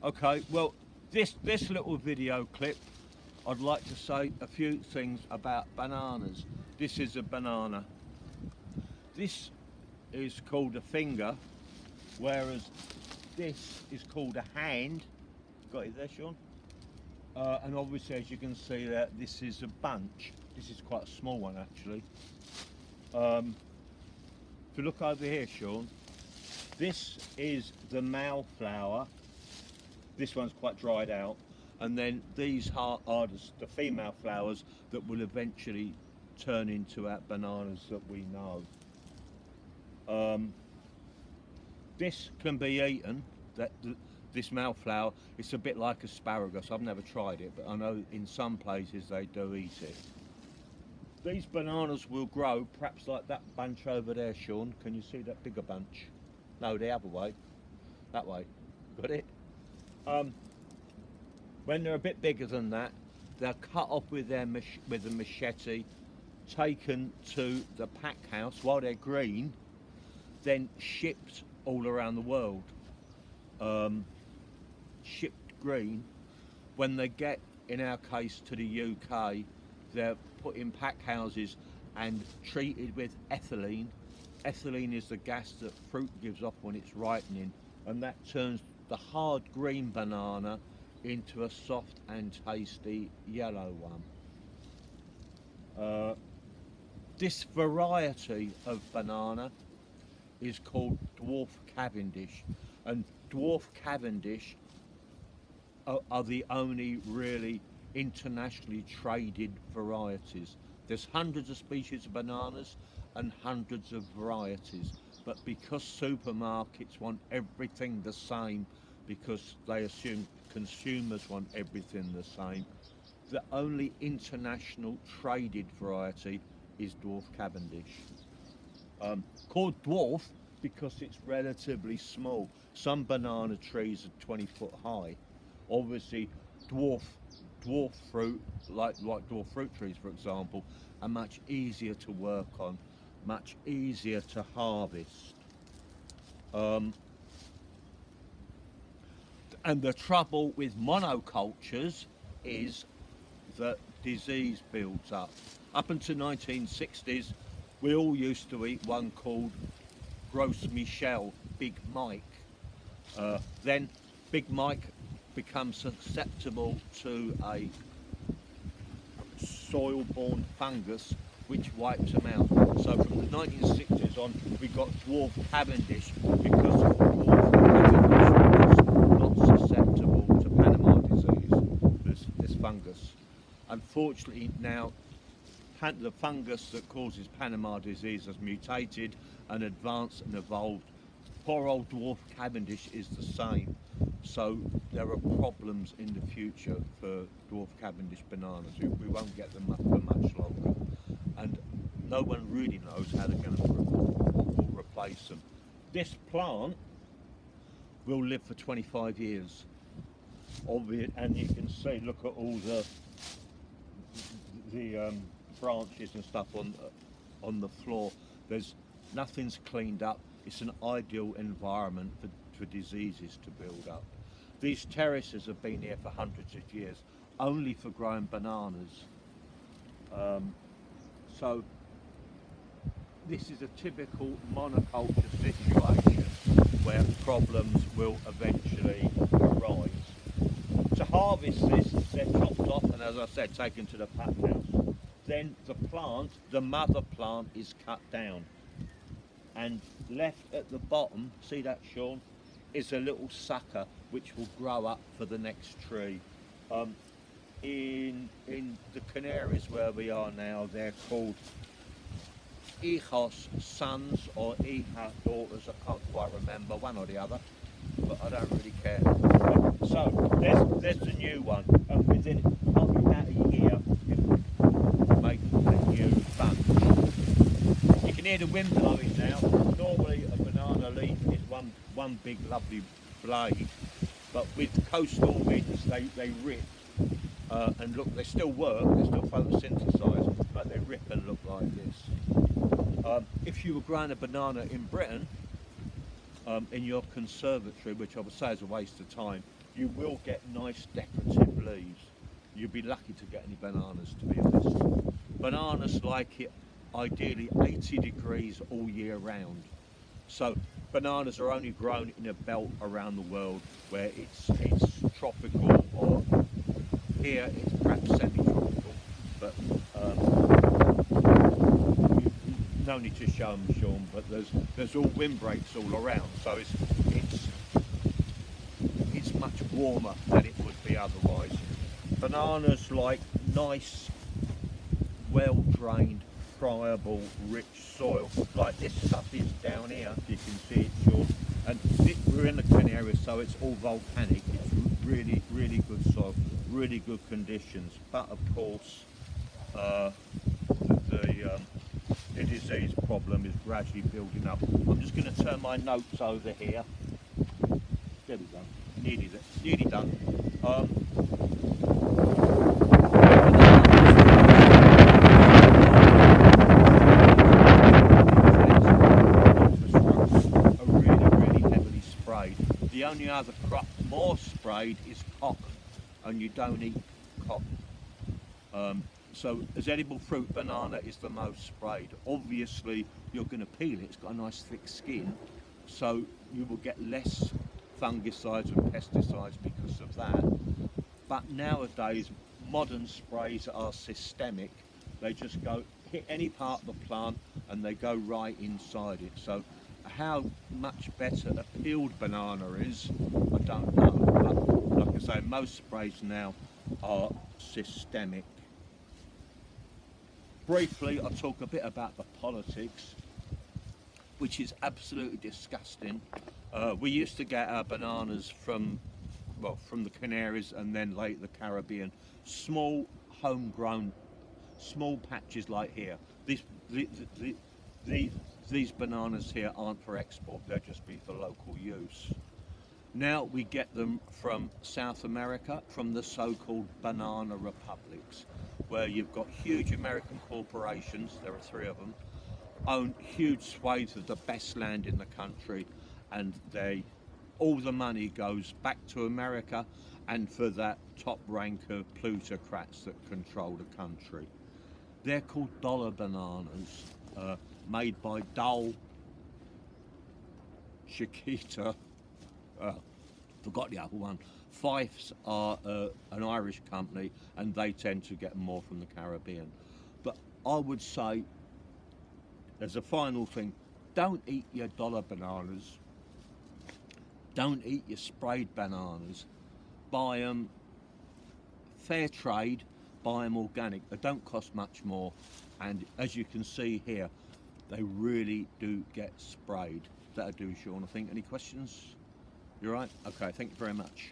Okay, well, this little video clip, I'd like to say a few things about bananas. This is a banana. This is called a finger, whereas this is called a hand. Got it there, Sean? And obviously, as you can see there, this is a bunch. This is quite a small one, actually. If you look over here, Sean, this is the male flower. This one's quite dried out. And then these are the female flowers that will eventually turn into our bananas that we know. This can be eaten, this male flower. It's a bit like asparagus. I've never tried it, but I know in some places they do eat it. These bananas will grow perhaps like that bunch over there, Sean. Can you see that bigger bunch? No, the other way. That way. Got it? When they're a bit bigger than that, they're cut off with a machete, taken to the pack house while they're green, then shipped all around the world. Shipped green. When they get, in our case, to the UK, they're put in pack houses and treated with ethylene. Ethylene is the gas that fruit gives off when it's ripening, and that turns the hard green banana into a soft and tasty yellow one. This variety of banana is called dwarf Cavendish, and dwarf Cavendish are the only really internationally traded varieties. There's hundreds of species of bananas and hundreds of varieties, but because supermarkets want everything the same, because they assume consumers want everything the same, the only international traded variety is dwarf Cavendish. Called dwarf because it's relatively small. Some banana trees are 20 foot high. Obviously dwarf fruit, like dwarf fruit trees for example, are much easier to work on, much easier to harvest. And the trouble with monocultures is that disease builds up. Up until 1960s, we all used to eat one called Gros Michel, Big Mike. Then Big Mike becomes susceptible to a soil-borne fungus which wipes them out. So from the 1960s on, we got dwarf Cavendish because dwarf Cavendish was not susceptible to Panama disease, this fungus. Unfortunately now, the fungus that causes Panama disease has mutated and advanced and evolved. Poor old dwarf Cavendish is the same. So there are problems in the future for dwarf Cavendish bananas. We won't get them for much longer. And no one really knows how they're going to replace them. This plant will live for 25 years. And you can see, look at all the branches and stuff on the floor. Nothing's cleaned up. It's an ideal environment for diseases to build up. These terraces have been here for hundreds of years, only for growing bananas. So this is a typical monoculture situation where problems will eventually arise. To harvest this, they're chopped off and, as I said, taken to the pack house. Then the mother plant is cut down, and left at the bottom, see that, Sean, is a little sucker which will grow up for the next tree. In the Canaries where we are now, they're called Hijos sons or Hija daughters. I can't quite remember, one or the other, but I don't really care. So there's the new one, and within about a year it will make a new bunch. You can hear the wind blowing now. Normally a banana leaf is one big lovely blade, but with coastal winds they rip. And look, they still work, they still photosynthesize, but they rip and look like this. If you were growing a banana in Britain, in your conservatory, which I would say is a waste of time, you will get nice decorative leaves. You'll be lucky to get any bananas, to be honest. Bananas like it ideally 80 degrees all year round. So bananas are only grown in a belt around the world where it's tropical, or here it's perhaps semi-tropical. But no need to show them, Sean. But there's all windbreaks all around, so it's much warmer than it would be otherwise. Bananas like nice, well-drained, friable, rich soil. Like this stuff is down here, you can see it, Sean. And we're in the Canaries, so it's all volcanic. It's really, really good soil, really good conditions. But of course, the disease problem is gradually building up. I'm just going to turn my notes over here. There we go. Nearly done. Are really heavily sprayed. The only other crop more sprayed is cotton, and you don't eat cotton. So as edible fruit, banana is the most sprayed. Obviously, you're going to peel it. It's got a nice thick skin, so you will get less fungicides and pesticides because of that. But nowadays, modern sprays are systemic. They just go hit any part of the plant and they go right inside it. So how much better a peeled banana is, I don't know. But like I say, most sprays now are systemic. Briefly, I'll talk a bit about the politics, which is absolutely disgusting. We used to get our bananas from the Canaries and then later the Caribbean. Small, homegrown, small patches like here. These bananas here aren't for export, they'll just be for local use. Now we get them from South America, from the so-called banana republics, where you've got huge American corporations, there are 3 of them, own huge swathes of the best land in the country, and all the money goes back to America and for that top rank of plutocrats that control the country. They're called dollar bananas, made by Dole, Chiquita, forgot the other one. Fifes are an Irish company, and they tend to get more from the Caribbean. But I would say, as a final thing, don't eat your dollar bananas. Don't eat your sprayed bananas. Buy them fair trade, buy them organic. They don't cost much more. And as you can see here, they really do get sprayed. That'll do, Sean, I think. Any questions? You're right? Okay, thank you very much.